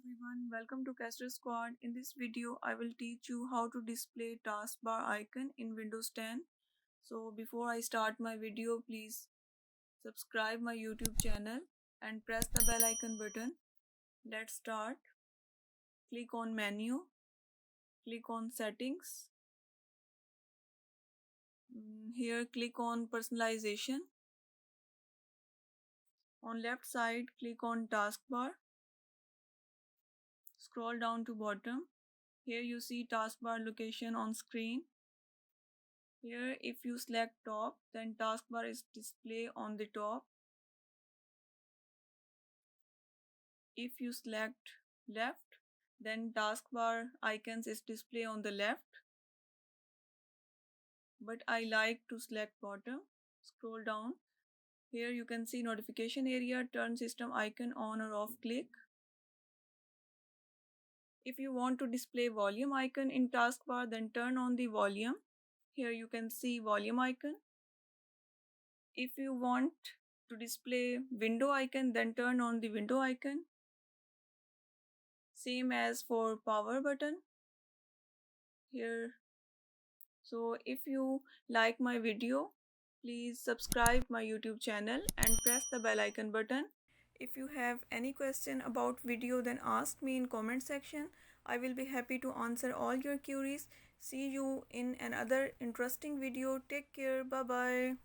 everyone, welcome to Caster Squad. In this video, I will teach you how to display taskbar icon in Windows 10. So before I start my video, please subscribe my YouTube channel and press the bell icon button. Let's start. Click on menu, click on settings. Here click on personalization. On left side, click on taskbar. Scroll down to bottom. Here you see taskbar location on screen. Here if you select top, then taskbar is displayed on the top. If you select left, then taskbar icons is displayed on the left. But I like to select bottom. Scroll down. Here you can see notification area, turn system icon on or off click. If you want to display volume icon in taskbar, then turn on the volume. Here you can see volume icon. If you want to display window icon, then turn on the window icon. Same as for power button here. So if you like my video, please subscribe my YouTube channel and press the bell icon button. If you have any question about video, then ask me in comment section. I will be happy to answer all your queries. See you in another interesting video. Take care. Bye bye.